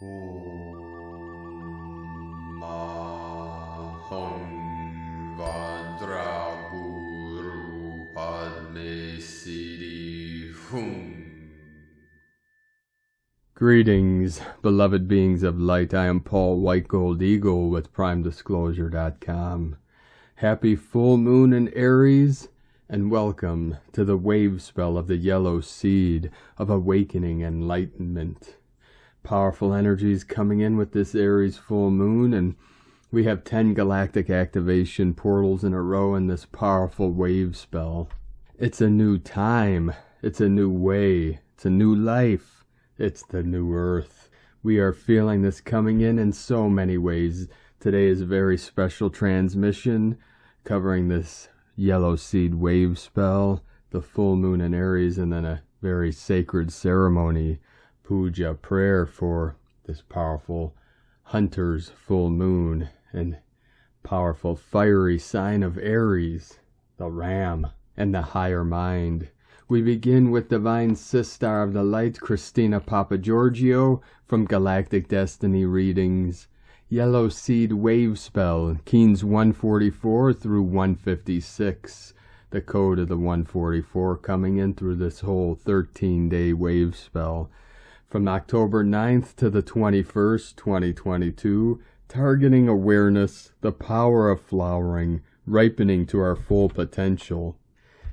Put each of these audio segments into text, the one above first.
Om Maham Vadra Guru Padme Siddhi Hum. Greetings, beloved beings of light. I am Paul White Gold Eagle with PrimeDisclosure.com. Happy full moon in Aries, and welcome to the wavespell of the yellow seed of awakening and enlightenment. Powerful energies coming in with this Aries full moon, and we have 10 galactic activation portals in a row in this powerful wave spell. It's a new time, it's a new way, it's a new life, it's the new earth. We are feeling this coming in so many ways. Today is a very special transmission covering this yellow seed wave spell, the full moon in Aries, and then a very sacred ceremony, puja, prayer for this powerful hunter's full moon and powerful fiery sign of Aries, the ram, and the higher mind. We begin with Divine Sister of the Light, Christina Papagiorgio from Galactic Destiny Readings. Yellow Seed Wave Spell, Keens 144 through 156. The code of the 144 coming in through this whole 13-day wave spell. From October 9th to the 21st, 2022, targeting awareness, the power of flowering, ripening to our full potential.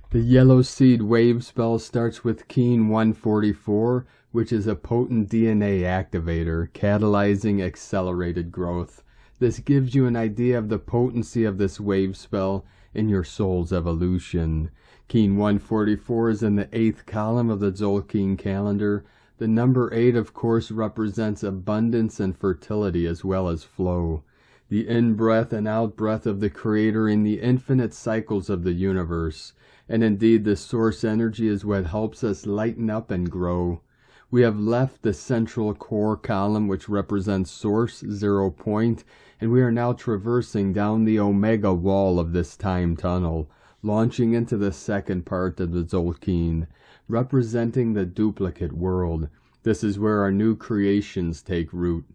The Yellow Seed Wave Spell starts with Keen 144, which is a potent DNA activator, catalyzing accelerated growth. This gives you an idea of the potency of this wave spell in your soul's evolution. Keen 144 is in the 8th column of the Tzolkin Calendar. The number 8, of course, represents abundance and fertility as well as flow. The in-breath and out-breath of the Creator in the infinite cycles of the universe. And indeed, the source energy is what helps us lighten up and grow. We have left the central core column, which represents source, 0 point, and we are now traversing down the omega wall of this time tunnel, launching into the second part of the Tzolkin, representing the duplicate world. This is where our new creations take root.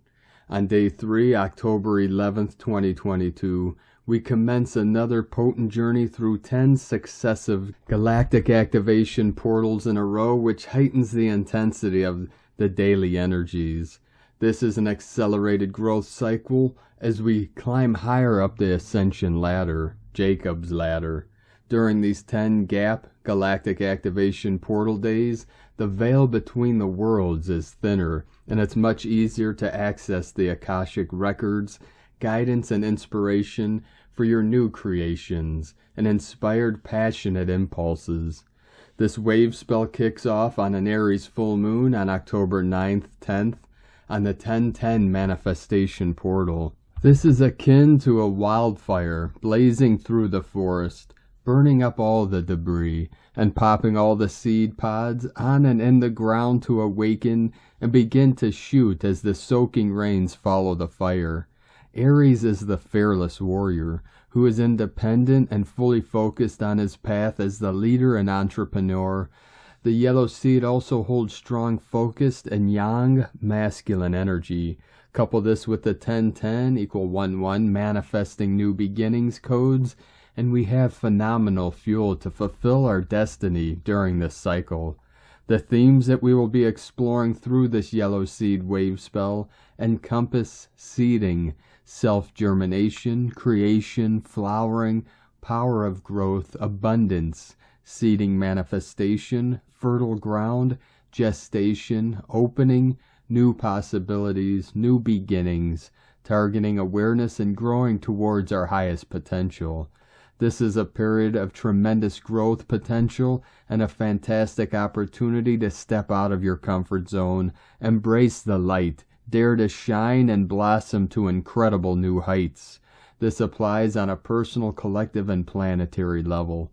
On day 3, October 11th, 2022, we commence another potent journey through 10 successive galactic activation portals in a row, which heightens the intensity of the daily energies. This is an accelerated growth cycle as we climb higher up the ascension ladder, Jacob's ladder. During these 10 gap galactic activation portal days, the veil between the worlds is thinner, and it's much easier to access the Akashic records, guidance and inspiration for your new creations, and inspired passionate impulses. This wave spell kicks off on an Aries full moon on October 9th, 10th, on the 1010 manifestation portal. This is akin to a wildfire blazing through the forest, burning up all the debris, and popping all the seed pods on and in the ground to awaken and begin to shoot as the soaking rains follow the fire. Aries is the fearless warrior, who is independent and fully focused on his path as the leader and entrepreneur. The yellow seed also holds strong focused and yang masculine energy. Couple this with the 1010 equal 11 manifesting new beginnings codes, and we have phenomenal fuel to fulfill our destiny during this cycle. The themes that we will be exploring through this yellow seed wave spell encompass seeding, self-germination, creation, flowering, power of growth, abundance, seeding manifestation, fertile ground, gestation, opening, new possibilities, new beginnings, targeting awareness and growing towards our highest potential. This is a period of tremendous growth potential and a fantastic opportunity to step out of your comfort zone, embrace the light, dare to shine and blossom to incredible new heights. This applies on a personal, collective, and planetary level.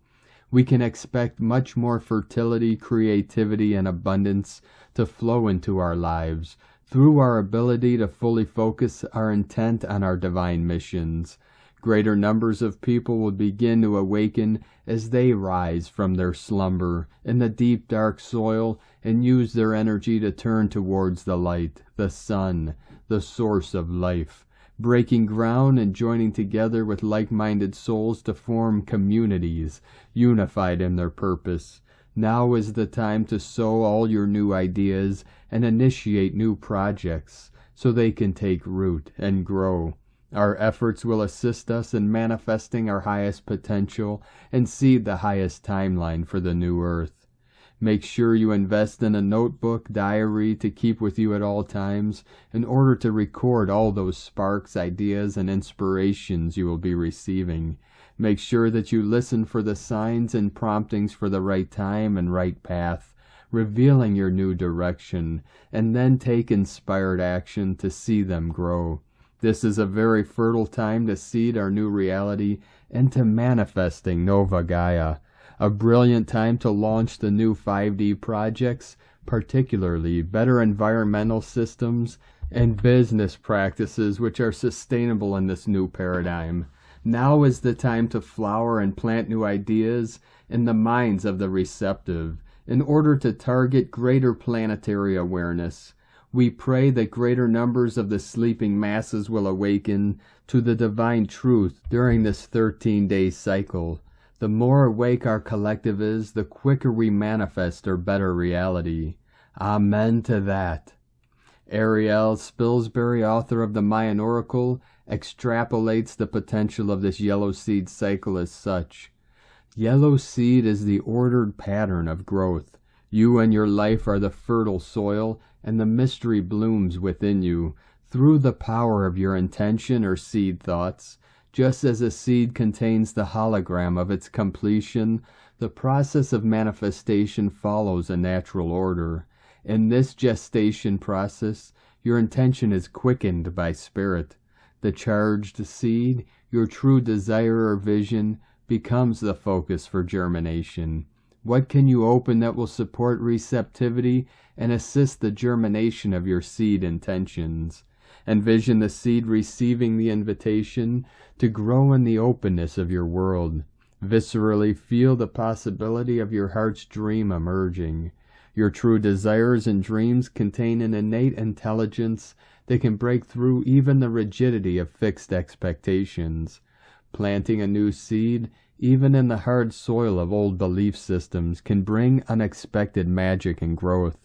We can expect much more fertility, creativity, and abundance to flow into our lives through our ability to fully focus our intent on our divine missions. Greater numbers of people will begin to awaken as they rise from their slumber in the deep dark soil and use their energy to turn towards the light, the sun, the source of life, breaking ground and joining together with like-minded souls to form communities, unified in their purpose. Now is the time to sow all your new ideas and initiate new projects so they can take root and grow. Our efforts will assist us in manifesting our highest potential and seed the highest timeline for the new earth. Make sure you invest in a notebook, diary to keep with you at all times in order to record all those sparks, ideas, and inspirations you will be receiving. Make sure that you listen for the signs and promptings for the right time and right path, revealing your new direction, and then take inspired action to see them grow. This is a very fertile time to seed our new reality into manifesting Nova Gaia, a brilliant time to launch the new 5D projects, particularly better environmental systems and business practices which are sustainable in this new paradigm. Now is the time to flower and plant new ideas in the minds of the receptive in order to target greater planetary awareness. We pray that greater numbers of the sleeping masses will awaken to the divine truth during this 13-day cycle. The more awake our collective is, the quicker we manifest our better reality. Amen to that. Ariel Spilsbury, author of the Mayan Oracle, extrapolates the potential of this yellow seed cycle as such. Yellow seed is the ordered pattern of growth. You and your life are the fertile soil, and the mystery blooms within you through the power of your intention or seed thoughts. Just as a seed contains the hologram of its completion, the process of manifestation follows a natural order. In this gestation process, your intention is quickened by spirit. The charged seed, your true desire or vision, becomes the focus for germination. What can you open that will support receptivity and assist the germination of your seed intentions? Envision the seed receiving the invitation to grow in the openness of your world. Viscerally feel the possibility of your heart's dream emerging. Your true desires and dreams contain an innate intelligence that can break through even the rigidity of fixed expectations. Planting a new seed, even in the hard soil of old belief systems, can bring unexpected magic and growth.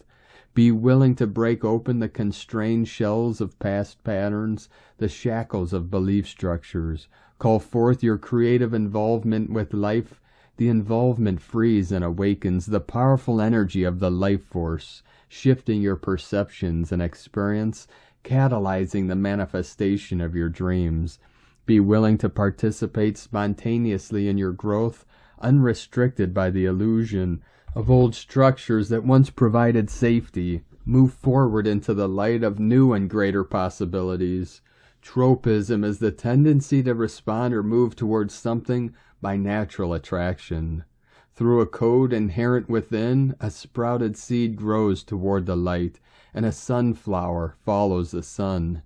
Be willing to break open the constrained shells of past patterns, the shackles of belief structures. Call forth your creative involvement with life. The involvement frees and awakens the powerful energy of the life force, shifting your perceptions and experience, catalyzing the manifestation of your dreams. Be willing to participate spontaneously in your growth, unrestricted by the illusion of old structures that once provided safety. Move forward into the light of new and greater possibilities. Tropism is the tendency to respond or move towards something by natural attraction. Through a code inherent within, a sprouted seed grows toward the light, and a sunflower follows the sun.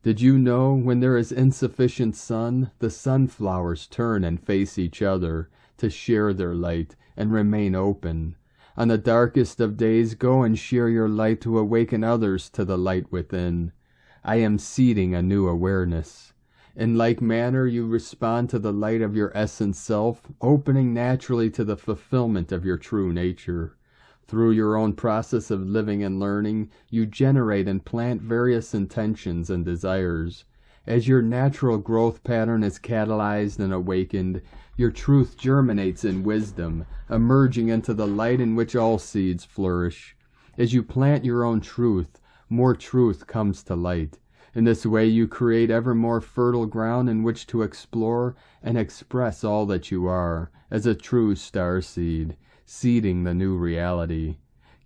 Did you know when there is insufficient sun, the sunflowers turn and face each other to share their light and remain open? On the darkest of days, go and share your light to awaken others to the light within. I am seeding a new awareness. In like manner, you respond to the light of your essence self, opening naturally to the fulfillment of your true nature. Through your own process of living and learning, you generate and plant various intentions and desires. As your natural growth pattern is catalyzed and awakened, your truth germinates in wisdom, emerging into the light in which all seeds flourish. As you plant your own truth, more truth comes to light. In this way you create ever more fertile ground in which to explore and express all that you are, as a true star seed, seeding the new reality.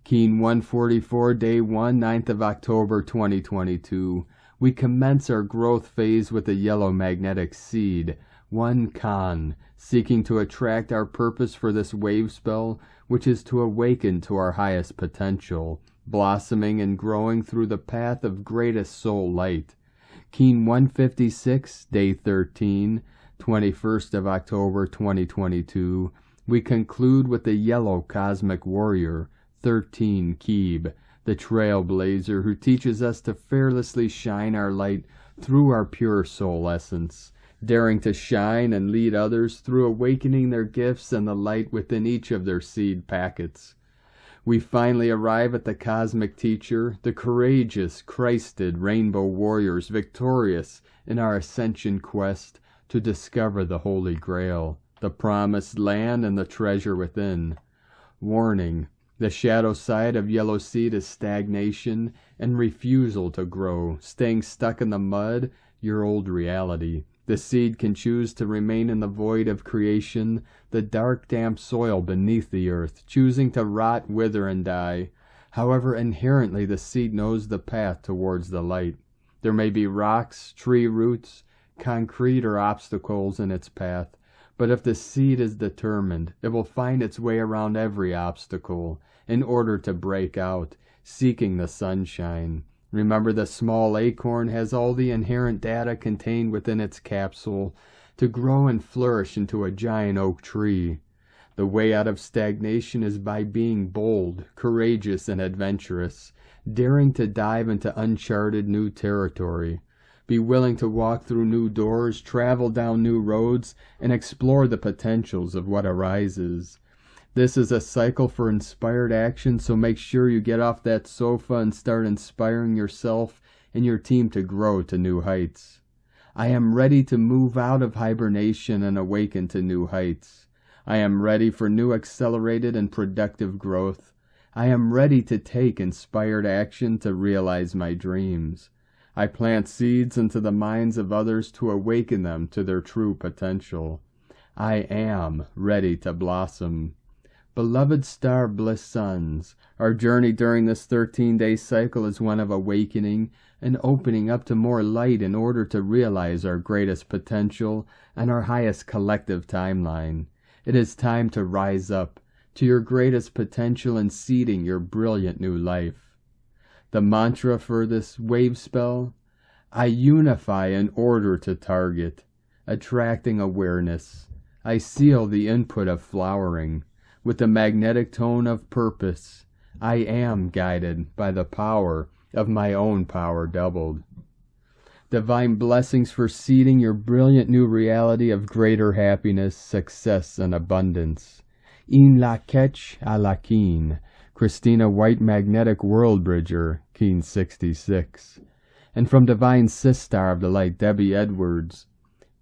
Keen 144, Day 1, 9th of October 2022. We commence our growth phase with a yellow magnetic seed, 1 Khan, seeking to attract our purpose for this wave spell, which is to awaken to our highest potential, blossoming and growing through the path of greatest soul light. Keen 156, Day 13, 21st of October 2022, we conclude with the yellow cosmic warrior, 13 Keeb, the trailblazer who teaches us to fearlessly shine our light through our pure soul essence, daring to shine and lead others through awakening their gifts and the light within each of their seed packets. We finally arrive at the cosmic teacher, the courageous, Christed rainbow warriors victorious in our ascension quest to discover the Holy Grail, the promised land and the treasure within. Warning: the shadow side of yellow seed is stagnation and refusal to grow, staying stuck in the mud, your old reality. The seed can choose to remain in the void of creation, the dark, damp soil beneath the earth, choosing to rot, wither, and die. However, inherently the seed knows the path towards the light. There may be rocks, tree roots, concrete, or obstacles in its path, but if the seed is determined, it will find its way around every obstacle in order to break out, seeking the sunshine. Remember, the small acorn has all the inherent data contained within its capsule to grow and flourish into a giant oak tree. The way out of stagnation is by being bold, courageous, and adventurous, daring to dive into uncharted new territory. Be willing to walk through new doors, travel down new roads, and explore the potentials of what arises. This is a cycle for inspired action, so make sure you get off that sofa and start inspiring yourself and your team to grow to new heights. I am ready to move out of hibernation and awaken to new heights. I am ready for new accelerated and productive growth. I am ready to take inspired action to realize my dreams. I plant seeds into the minds of others to awaken them to their true potential. I am ready to blossom. Beloved star bliss sons, our journey during this 13-day cycle is one of awakening and opening up to more light in order to realize our greatest potential and our highest collective timeline. It is time to rise up to your greatest potential and seeding your brilliant new life. The mantra for this wave spell: I unify in order to target, attracting awareness. I seal the input of flowering with the magnetic tone of purpose. I am guided by the power of my own power doubled. Divine blessings for seeding your brilliant new reality of greater happiness, success, and abundance. In la ketch a la keen, Christina White Magnetic World Bridger, Keen 66. And from Divine Sistar of the Light, Debbie Edwards,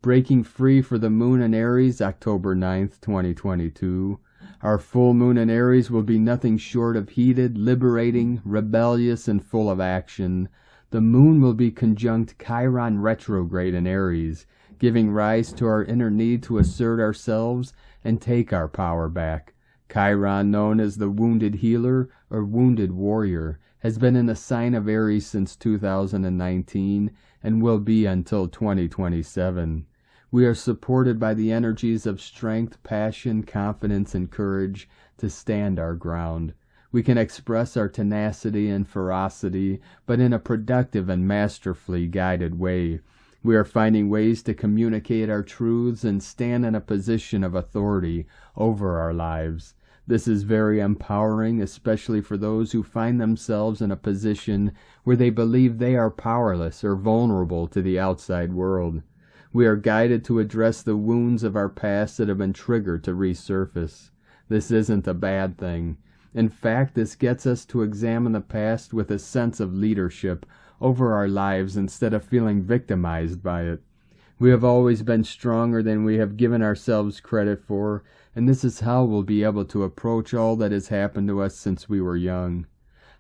breaking free for the moon in Aries, October 9th, 2022. Our full moon in Aries will be nothing short of heated, liberating, rebellious, and full of action. The moon will be conjunct Chiron retrograde in Aries, giving rise to our inner need to assert ourselves and take our power back. Chiron, known as the wounded healer or wounded warrior, has been in the sign of Aries since 2019 and will be until 2027. We are supported by the energies of strength, passion, confidence, and courage to stand our ground. We can express our tenacity and ferocity, but in a productive and masterfully guided way. We are finding ways to communicate our truths and stand in a position of authority over our lives. This is very empowering, especially for those who find themselves in a position where they believe they are powerless or vulnerable to the outside world. We are guided to address the wounds of our past that have been triggered to resurface. This isn't a bad thing. In fact, this gets us to examine the past with a sense of leadership over our lives instead of feeling victimized by it. We have always been stronger than we have given ourselves credit for, and this is how we'll be able to approach all that has happened to us since we were young.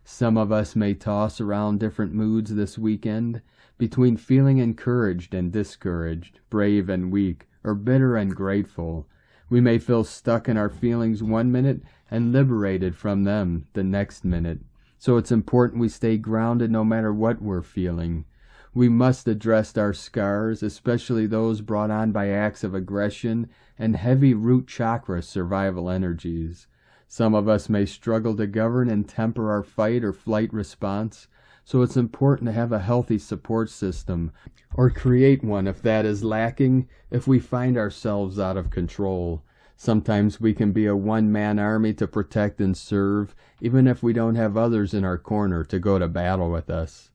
Some of us may toss around different moods this weekend, between feeling encouraged and discouraged, brave and weak, or bitter and grateful. We may feel stuck in our feelings one minute and liberated from them the next minute. So it's important we stay grounded no matter what we're feeling. We must address our scars, especially those brought on by acts of aggression and heavy root chakra survival energies. Some of us may struggle to govern and temper our fight or flight response, So it's important to have a healthy support system, or create one if that is lacking, if we find ourselves out of control. Sometimes we can be a one-man army to protect and serve, even if we don't have others in our corner to go to battle with us.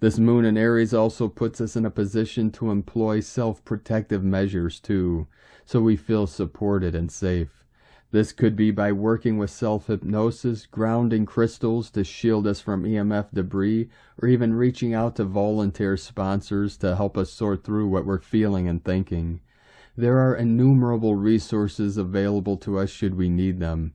This moon in Aries also puts us in a position to employ self-protective measures too, so we feel supported and safe. This could be by working with self-hypnosis, grounding crystals to shield us from EMF debris, or even reaching out to volunteer sponsors to help us sort through what we're feeling and thinking. There are innumerable resources available to us should we need them.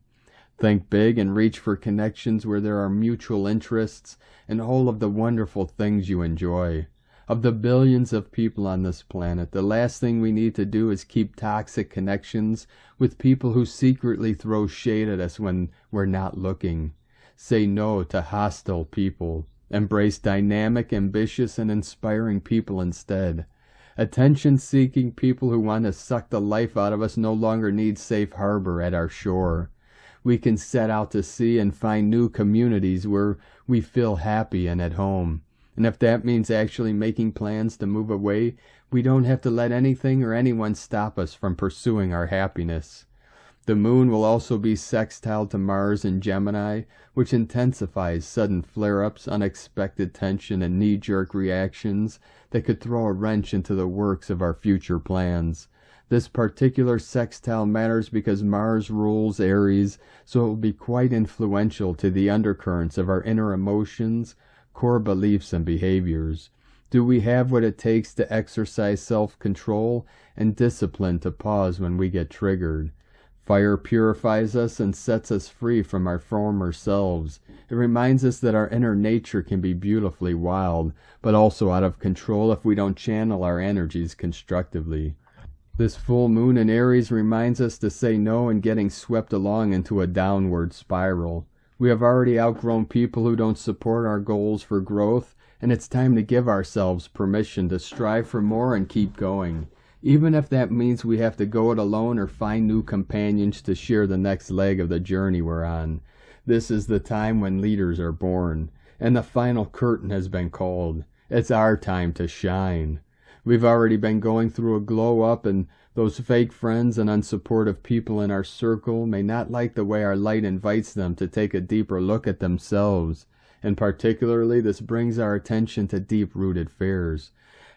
Think big and reach for connections where there are mutual interests and all of the wonderful things you enjoy. Of the billions of people on this planet, the last thing we need to do is keep toxic connections with people who secretly throw shade at us when we're not looking. Say no to hostile people. Embrace dynamic, ambitious, and inspiring people instead. Attention-seeking people who want to suck the life out of us no longer need safe harbor at our shore. We can set out to sea and find new communities where we feel happy and at home. And if that means actually making plans to move away, we don't have to let anything or anyone stop us from pursuing our happiness. The moon will also be sextile to Mars in Gemini, which intensifies sudden flare-ups, unexpected tension, and knee-jerk reactions that could throw a wrench into the works of our future plans. This particular sextile matters because Mars rules Aries, so it will be quite influential to the undercurrents of our inner emotions, core beliefs, and behaviors. Do we have what it takes to exercise self-control and discipline to pause when we get triggered? Fire purifies us and sets us free from our former selves. It reminds us that our inner nature can be beautifully wild, but also out of control if we don't channel our energies constructively. This full moon in Aries reminds us to say no and getting swept along into a downward spiral. We have already outgrown people who don't support our goals for growth, and it's time to give ourselves permission to strive for more and keep going. Even if that means we have to go it alone or find new companions to share the next leg of the journey we're on. This is the time when leaders are born, and the final curtain has been called. It's our time to shine. We've already been going through a glow-up, and those fake friends and unsupportive people in our circle may not like the way our light invites them to take a deeper look at themselves, and particularly this brings our attention to deep-rooted fears.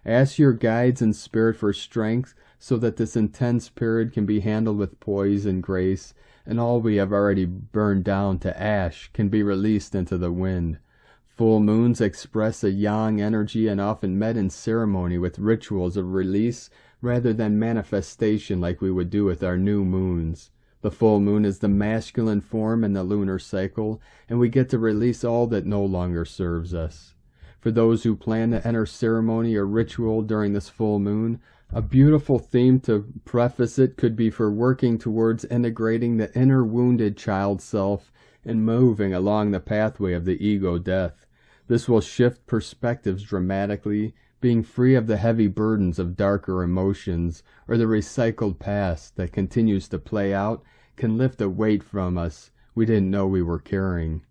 Ask your guides and spirit for strength so that this intense period can be handled with poise and grace, and all we have already burned down to ash can be released into the wind. Full moons express a yang energy and often met in ceremony with rituals of release rather than manifestation like we would do with our new moons. The full moon is the masculine form in the lunar cycle, and we get to release all that no longer serves us. For those who plan to enter ceremony or ritual during this full moon, a beautiful theme to preface it could be for working towards integrating the inner wounded child self and moving along the pathway of the ego death. This will shift perspectives dramatically, being free of the heavy burdens of darker emotions or the recycled past that continues to play out can lift a weight from us we didn't know we were carrying.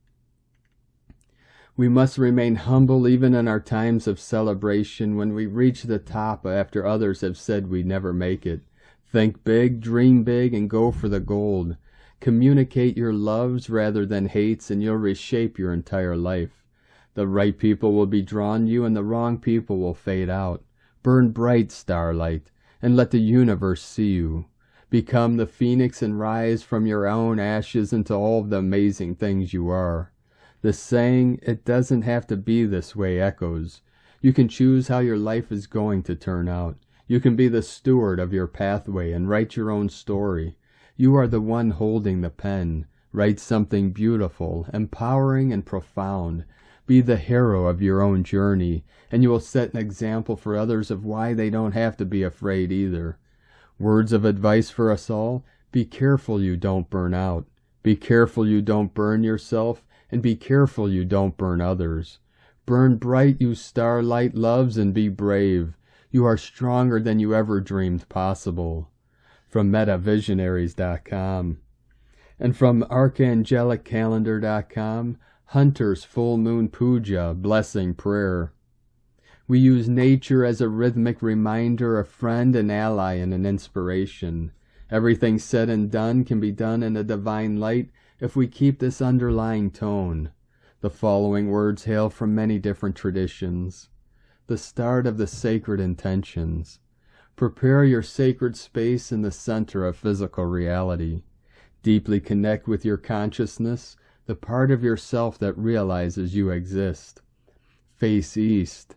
We must remain humble even in our times of celebration when we reach the top after others have said we'd never make it. Think big, dream big, and go for the gold. Communicate your loves rather than hates, and you'll reshape your entire life. The right people will be drawn to you, and the wrong people will fade out. Burn bright, starlight, and let the universe see you. Become the phoenix and rise from your own ashes into all of the amazing things you are. The saying, "It doesn't have to be this way," echoes. You can choose how your life is going to turn out. You can be the steward of your pathway and write your own story. You are the one holding the pen. Write something beautiful, empowering, and profound. Be the hero of your own journey, and you will set an example for others of why they don't have to be afraid either. Words of advice for us all: be careful you don't burn out. Be careful you don't burn yourself, and be careful you don't burn others. Burn bright, you starlight loves, and be brave. You are stronger than you ever dreamed possible. From MetaVisionaries.com. And from ArchangelicCalendar.com, Hunter's full moon puja, blessing prayer. We use nature as a rhythmic reminder, a friend, an ally, and an inspiration. Everything said and done can be done in a divine light if we keep this underlying tone. The following words hail from many different traditions. The start of the sacred intentions. Prepare your sacred space in the center of physical reality. Deeply connect with your consciousness, the part of yourself that realizes you exist. Face east.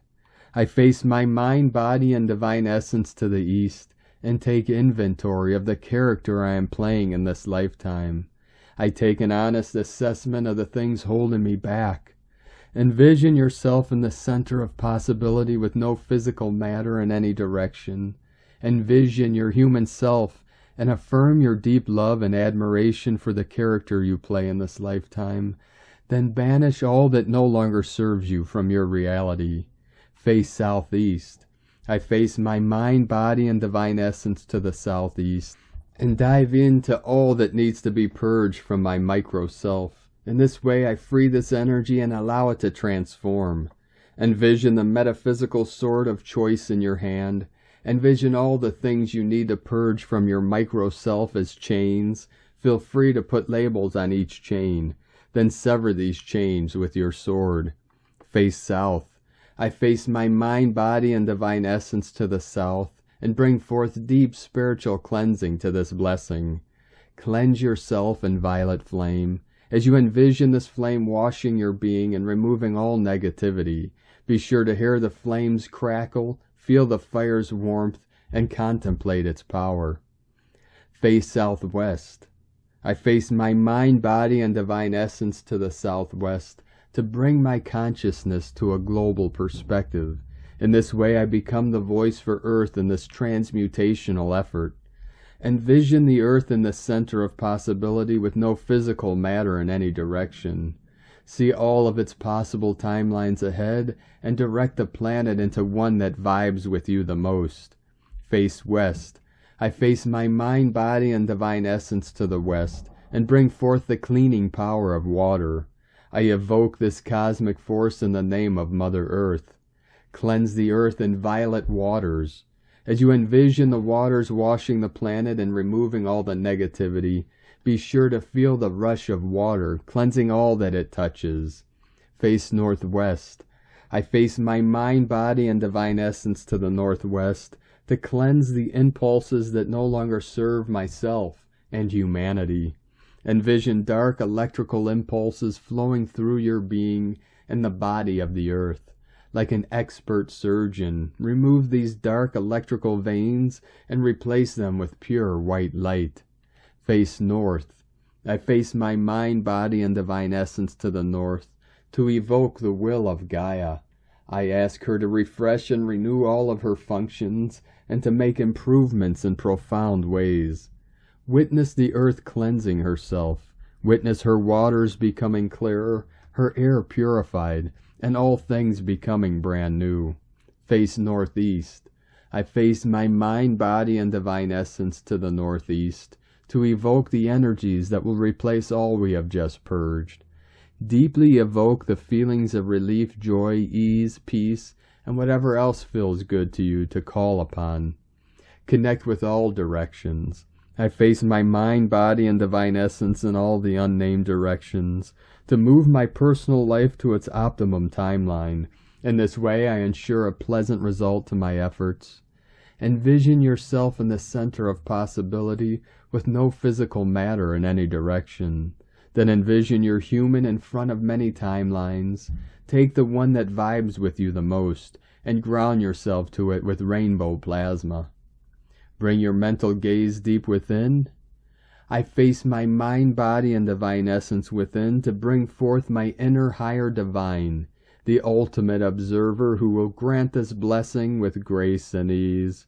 I face my mind, body, and divine essence to the east, and take inventory of the character I am playing in this lifetime. I take an honest assessment of the things holding me back. Envision yourself in the center of possibility with no physical matter in any direction. Envision your human self and affirm your deep love and admiration for the character you play in this lifetime. Then banish all that no longer serves you from your reality. Face southeast. I face my mind, body, and divine essence to the southeast, and dive into all that needs to be purged from my micro-self. In this way, I free this energy and allow it to transform. Envision the metaphysical sword of choice in your hand. Envision all the things you need to purge from your micro-self as chains. Feel free to put labels on each chain. Then sever these chains with your sword. Face south. I face my mind, body, and divine essence to the south, and bring forth deep spiritual cleansing to this blessing. Cleanse yourself in violet flame. As you envision this flame washing your being and removing all negativity, be sure to hear the flames crackle, feel the fire's warmth, and contemplate its power. Face southwest. I face my mind, body, and divine essence to the southwest, to bring my consciousness to a global perspective. In this way, I become the voice for Earth in this transmutational effort. Envision the Earth in the center of possibility with no physical matter in any direction. See all of its possible timelines ahead and direct the planet into one that vibes with you the most. Face west. I face my mind, body, and divine essence to the west and bring forth the cleaning power of water. I evoke this cosmic force in the name of Mother Earth. Cleanse the earth in violet waters. As you envision the waters washing the planet and removing all the negativity, be sure to feel the rush of water, cleansing all that it touches. Face northwest. I face my mind, body, and divine essence to the northwest to cleanse the impulses that no longer serve myself and humanity. Envision dark electrical impulses flowing through your being and the body of the earth. Like an expert surgeon, remove these dark electrical veins and replace them with pure white light. Face north. I face my mind, body, and divine essence to the north to evoke the will of Gaia. I ask her to refresh and renew all of her functions and to make improvements in profound ways. Witness the earth cleansing herself. Witness her waters becoming clearer, her air purified, and all things becoming brand new. Face northeast. I face my mind, body, and divine essence to the northeast to evoke the energies that will replace all we have just purged. Deeply evoke the feelings of relief, joy, ease, peace, and whatever else feels good to you to call upon. Connect with all directions. I face my mind, body, and divine essence in all the unnamed directions to move my personal life to its optimum timeline. In this way, I ensure a pleasant result to my efforts. Envision yourself in the center of possibility with no physical matter in any direction. Then envision your human in front of many timelines. Take the one that vibes with you the most and ground yourself to it with rainbow plasma. Bring your mental gaze deep within. I face my mind, body, and divine essence within to bring forth my inner higher divine, the ultimate observer who will grant this blessing with grace and ease.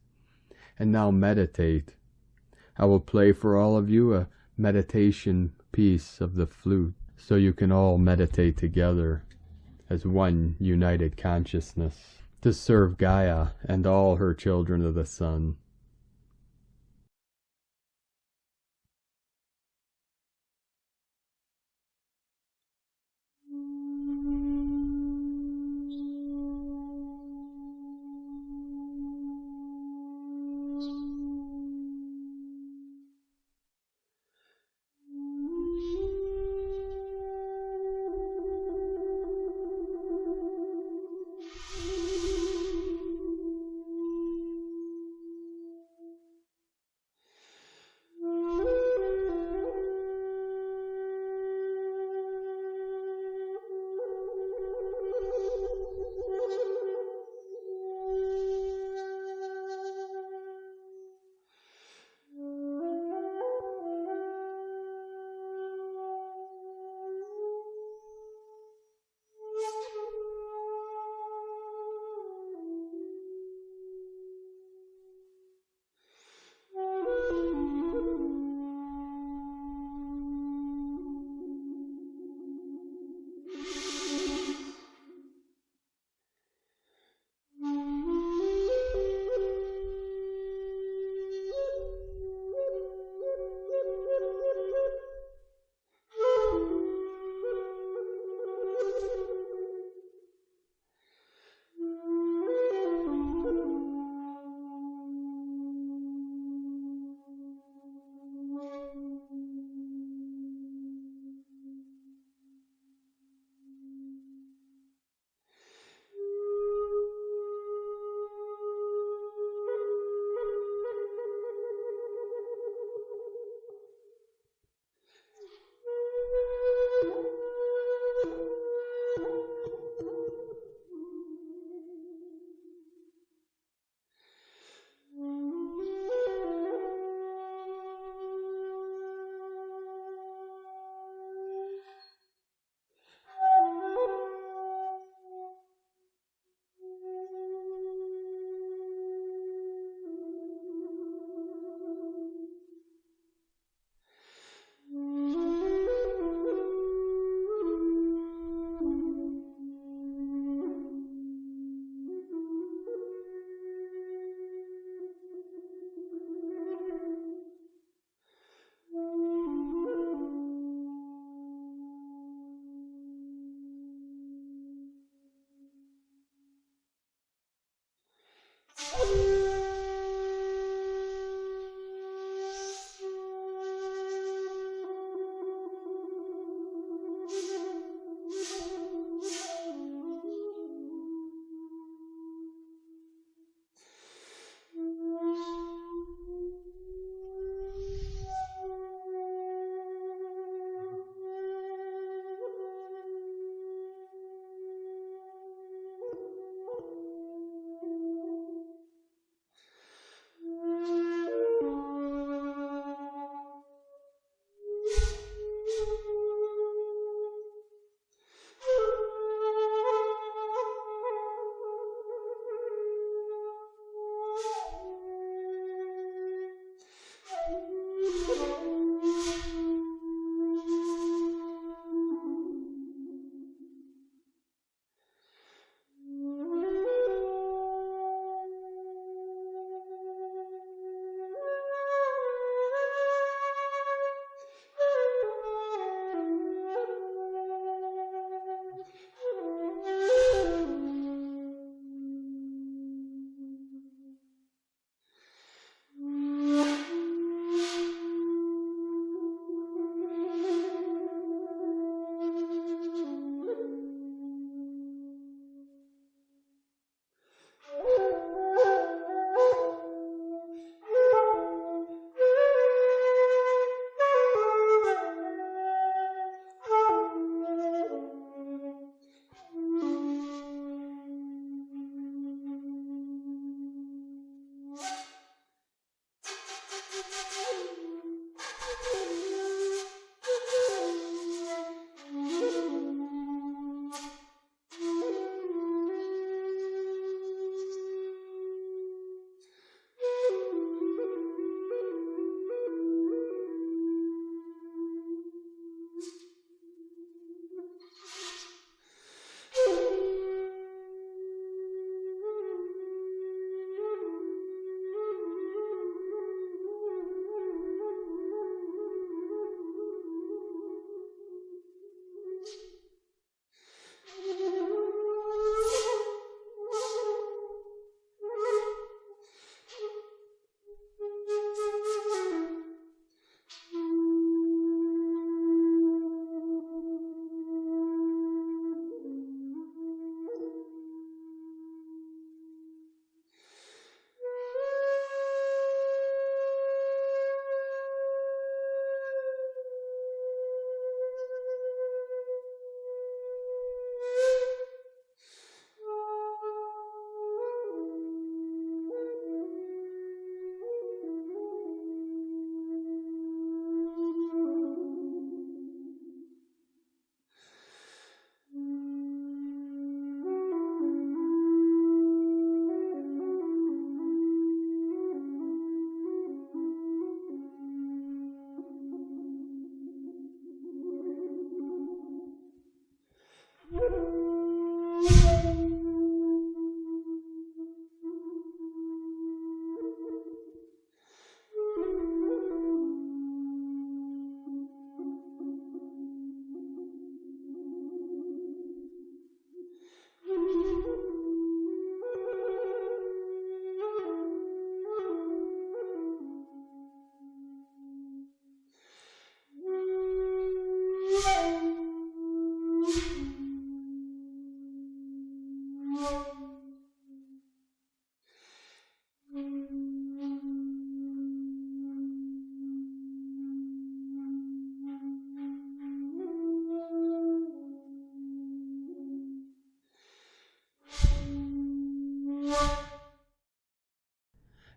And now meditate. I will play for all of you a meditation piece of the flute so you can all meditate together as one united consciousness to serve Gaia and all her children of the sun.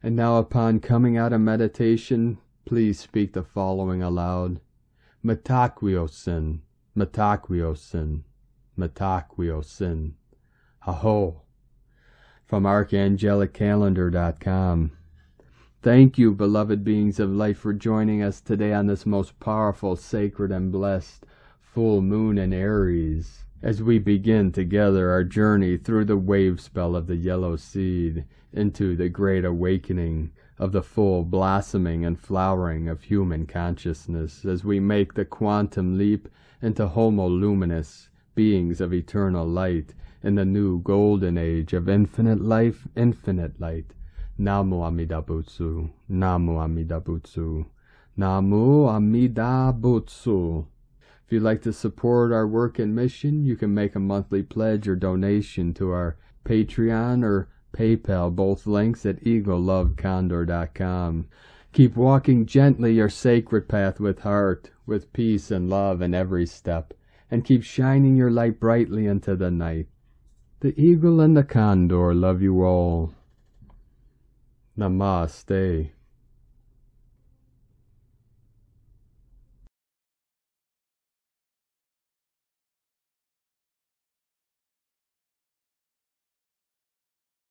And now upon coming out of meditation, please speak the following aloud. Mitakwiosin, Mitakwiosin, Mitakwiosin. Aho. From ArchangelicCalendar.com. Thank you, beloved beings of light, for joining us today on this most powerful, sacred, and blessed full moon in Aries, as we begin together our journey through the wave spell of the yellow seed into the great awakening of the full blossoming and flowering of human consciousness, as we make the quantum leap into Homo Luminous, beings of eternal light, in the new golden age of infinite life, infinite light. Namu Amida Butsu, Namu Amida Butsu, Namu Amida Butsu. If you'd like to support our work and mission, you can make a monthly pledge or donation to our Patreon or PayPal, both links at eaglelovecondor.com. Keep walking gently your sacred path with heart, with peace and love in every step, and keep shining your light brightly into the night. The eagle and the condor love you all. Namaste.